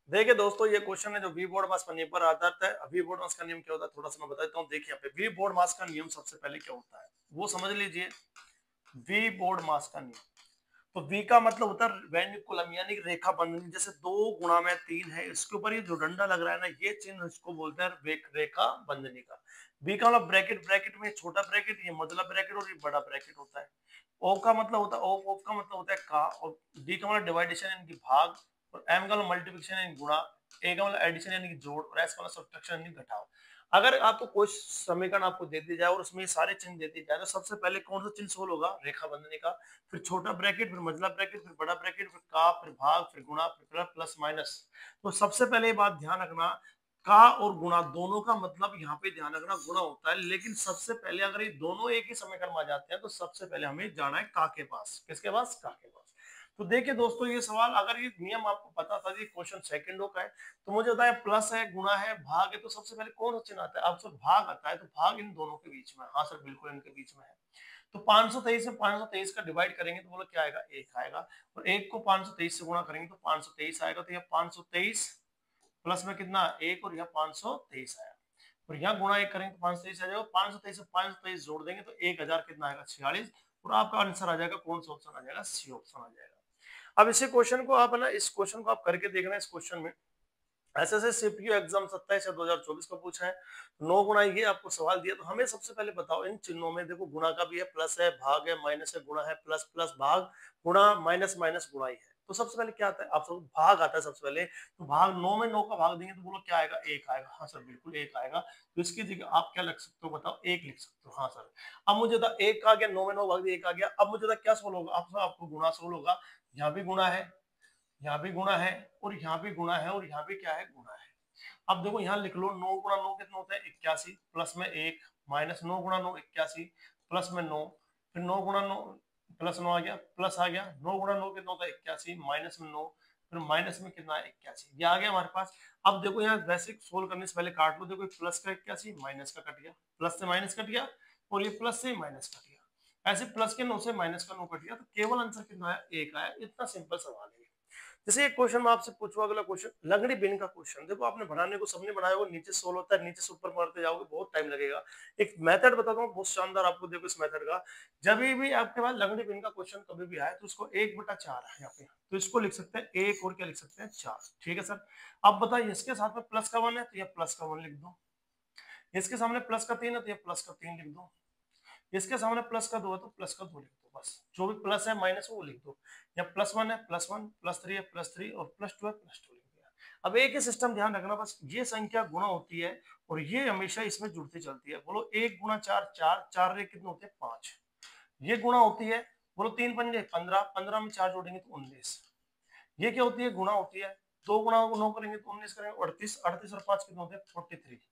देखिए दोस्तों, ये क्वेश्चन है जो वी बोर्ड मास का नियम पर आधारित है। वी बोर्ड मास का नियम क्या होता है थोड़ा सा मैं बता देता हूँ। देखिए यहाँ पे वी बोर्ड मास का नियम सबसे पहले क्या होता है वो समझ लीजिए। वी बोर्ड मास का नियम, तो वी का मतलब होता है वेनिकुलम यानी रेखा बंधनी। जैसे 2 गुणा में 3 है, इसके ऊपर ये जो डंडा लग रहा है ना, ये चिन्ह इसको बोलते हैं रेखा बंधनी का। बी का मतलब ब्रैकेट, ब्रैकेट में छोटा ब्रैकेट, ये मझला ब्रैकेट और ये बड़ा ब्रैकेट होता है। ओ का मतलब होता है ऑफ, ऑफ का मतलब होता है का, और डी का मतलब डिवाइडेशन यानी कि भाग, और एम का मतलब मल्टीप्लिकेशन यानी गुणा, ए का मतलब एडिशन यानी कि जोड़, और एस का मतलब सब्ट्रैक्शन यानी घटाव। अगर आपको कोई समीकरण आपको दे दिया जाए और उसमें सारे चिन्ह दे दिए जाए तो सबसे पहले कौन सा चिन्ह सोल्व होगा? रेखा बंधनी का। फिर छोटा ब्रैकेट, फिर मझला ब्रैकेट, फिर बड़ा ब्रैकेट, फिर का, फिर भाग, फिर गुणा, फिर प्लस माइनस। तो सबसे पहले ये बात ध्यान रखना, का और गुणा दोनों का मतलब यहाँ पे ध्यान रखना गुणा होता है, लेकिन सबसे पहले अगर ये दोनों एक ही समीकरण में आ जाते हैं तो सबसे पहले हमें जाना है का के पास। किसके पास? का के पास। तो देखिए दोस्तों, ये सवाल अगर ये नियम आपको पता था, ये क्वेश्चन सेकंडों का है, तो मुझे बताया प्लस है, गुणा है, भाग है, तो सबसे पहले कौन सा चिन्ह आता है? आपसे भाग आता है, तो भाग इन दोनों के बीच में। हाँ सर बिल्कुल इनके बीच में है। तो 523 में 523 का डिवाइड करेंगे तो बोलो क्या आएगा? 1 आएगा। और 1 को 523 से गुणा करेंगे तो 523 आएगा। तो यह 523 प्लस में कितना? 1, और यहाँ 523 आया। और यहाँ गुणा 1 करेंगे तो 523 आ जाएगा। 523 से 523 जोड़ देंगे तो 1000 कितना आएगा? 46। और आपका आंसर आ जाएगा, कौन सा ऑप्शन आ जाएगा? सी ऑप्शन आ जाएगा। अब इसी क्वेश्चन को आप है ना, इस क्वेश्चन को आप करके देखना। इस क्वेश्चन में ऐसे सीपीयू एग्जाम 27 या 2024 का पूछा है। 9 गुणा ये आपको सवाल दिया, तो हमें सबसे पहले बताओ इन चिन्हों में। देखो गुणा का भी है, प्लस है, भाग है, माइनस है, गुणा है, प्लस प्लस भाग, गुणा माइनस माइनस गुणा ही है। तो सबसे पहले क्या आता है? आप सब भाग आता है सबसे पहले। तो भाग 9 में 9 का भाग देंगे तो बोलो क्या आएगा? 1 आएगा। हाँ सर बिल्कुल 1 आएगा। तो इसकी जगह आप क्या लिख सकते हो बताओ? 1 लिख सकते हो। हाँ सर। अब मुझे था 1 आ गया, 9 में 9 भाग दिया 1 आ गया। अब मुझे था क्या सोल्व होगा? आपको गुणा सोल्व होगा। यहाँ भी गुणा है, यहाँ भी गुणा है, और यहाँ भी गुणा है, और यहाँ भी क्या है? गुणा है। अब देखो यहाँ लिख लो, 9 गुणा 9 कितना होता है? 81, प्लस में 1, माइनस 9 गुणा 9 81, प्लस में 9, फिर 9 गुणा 9 प्लस 9 आ गया, प्लस आ गया। 9 गुणा 9 कितना होता है? 81, माइनस में 9, फिर माइनस में कितना है? 81। ये आ गया हमारे पास। अब देखो यहाँ वैसे सोल्व करने से पहले काट लो। देखो प्लस का 81, माइनस का कट गया, प्लस से माइनस कट गया, और ये प्लस से माइनस कट गया। ऐसे प्लस के 9 से माइनस का 9 कट गया, तो केवल आंसर कितना है? 1 आया। इतना सिंपल सवाल है। जैसे एक क्वेश्चन मैं आपसे पूछूं, अगला क्वेश्चन लंगड़ी बिन का क्वेश्चन। देखो आपने बनाने को सबने बनाया होगा, नीचे सोल्व होता है, नीचे से ऊपर मारते जाओगे बहुत टाइम लगेगा। एक मेथड बताता हूँ बहुत शानदार आपको। देखो इस मेथड का, जब भी आपके पास लंगड़ी बिन का क्वेश्चन कभी भी आए तो उसको 1/4 है यहाँ पे, तो इसको लिख सकते हैं 1, और क्या लिख सकते हैं? 4। ठीक है सर। अब बताइए इसके साथ में प्लस का 1 है तो यह प्लस का 1 लिख दो, इसके सामने प्लस का 3 है तो यह प्लस का 3 लिख दो, इसके सामने प्लस का 2 है तो प्लस का 2 लिख दो। बस जो भी प्लस है माइनस वो लिख दो। या प्लस 1 है प्लस 1, प्लस 3 है प्लस 3, और प्लस 2 है प्लस 2 लिख दिया। अब एक ही सिस्टम ध्यान रखना, बस ये संख्या गुणा होती है और ये हमेशा इसमें जुड़ती चलती है। बोलो 1 गुणा 4 4, 4 रे कितने होते हैं? 5। ये गुणा होती है। बोलो 3 पंजे 15, 15 में 4 जोड़ेंगे तो 19। ये क्या होती है? गुणा होती है। 2 गुणा 9 करेंगे तो 19 करेंगे, 38, 38 और 5 कितने होते हैं? 43।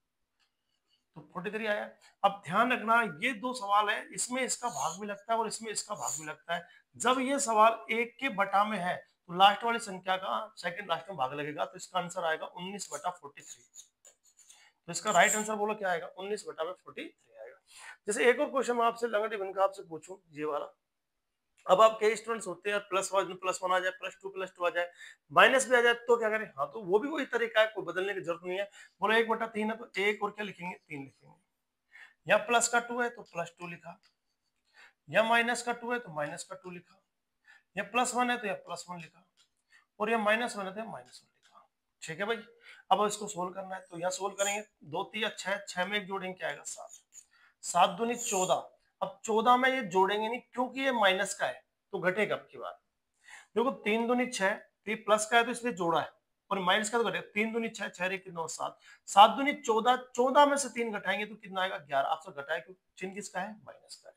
तो 43 आया। अब ध्यान रखना ये दो सवाल है, इसमें इसका भाग भी लगता है और इसमें इसका भाग भी लगता है। जब ये सवाल 1 के बटा में है तो लास्ट वाली संख्या का सेकंड लास्ट में भाग लगेगा, तो इसका आंसर आएगा 19/43। तो इसका राइट आंसर बोलो क्या आएगा? 19/43 आएगा। जैसे एक और क्वेश्चन मैं आपसे लंगड़ी बन का आपसे पूछूं, ये वाला। अब आप कई स्टूडेंट्स होते हैं प्लस 1 प्लस 1 आ जाए, प्लस 2 आ जाए, माइनस भी आ जाए, तो क्या करें? हाँ तो वो भी वही तरीका है, कोई बदलने की जरूरत नहीं है। बोलो 1/3 है तो 1 और क्या लिखेंगे? 3 लिखेंगे। या प्लस का 2 है तो प्लस 2 लिखा, या माइनस का 2 है तो माइनस का 2 लिखा, या प्लस 1 है तो या प्लस 1 लिखा, और या माइनस 1 है तो या माइनस 1 लिखा। ठीक है भाई। अब इसको सोल्व करना है तो यहाँ सोल्व करेंगे। 2 3 6, 6 में एक जोड़ेंगे क्या आएगा? 7, 7 दूनी 14। अब 14 में ये जोड़ेंगे नहीं क्योंकि ये माइनस का है, तो घटेगा अब की बार। देखो 3 दूनी 6, ये प्लस का है तो इसलिए जोड़ा है, और माइनस का तो घटेगा। 3 दूनी 6, 6 रे कितना? 7, 7 दूनी 14, 14 में से 3 घटाएंगे तो कितना आएगा? 11। आपसे घटाए क्योंकि चिन्ह किसका है? माइनस का है।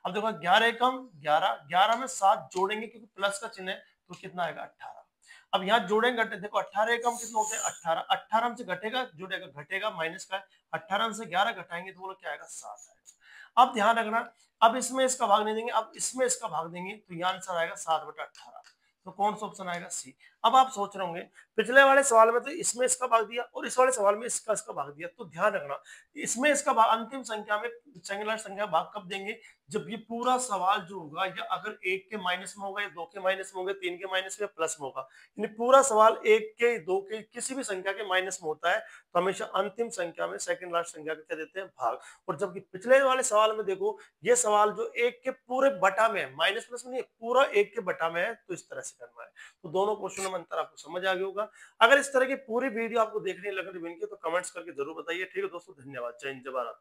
अब देखो 11 एकम 11, 11 में 7 जोड़ेंगे क्योंकि प्लस का चिन्ह है, तो कितना आएगा? 18। अब यहाँ जोड़ेंगे घटे, देखो 18 एकम कितना होते हैं? 18, 18 से घटेगा, जुड़ेगा, घटेगा, माइनस का है। 18 से 11 घटाएंगे तो बोलो क्या आएगा? 7 आएगा। अब ध्यान रखना, अब इसमें इसका भाग नहीं देंगे, अब इसमें इसका भाग देंगे, तो यहाँ आंसर आएगा 7/18। तो कौन सा ऑप्शन आएगा? सी। अब आप सोच रहे होंगे पिछले वाले सवाल में तो इसमें इसका भाग दिया और इस वाले सवाल में इसका भाग दिया, तो ध्यान रखना इसमें इसका भाग अंतिम संख्या में, सेकंड लास्ट संख्या भाग कब देंगे? जब ये पूरा सवाल जो होगा या अगर 1 के माइनस में होगा या 2 के माइनस में होगा, 3 के माइनस में या प्लस में होगा, यानी पूरा सवाल 1 के, 2 के, किसी भी संख्या के माइनस में होता है, तो हमेशा अंतिम संख्या में सेकंड लास्ट संख्या का क्या देते हैं, भाग। और जबकि पिछले वाले सवाल में देखो, ये सवाल जो 1 के पूरे बटा में है, माइनस प्लस में नहीं, पूरा 1 के बटा में है, तो इस तरह से करना है। तो दोनों क्वेश्चनों में अंतर आपको समझ आ गया होगा। अगर इस तरह की पूरी वीडियो आपको देखने लग रही है तो कमेंट्स करके जरूर बताइए। ठीक है दोस्तों, धन्यवाद। जय हिंद, जय भारत।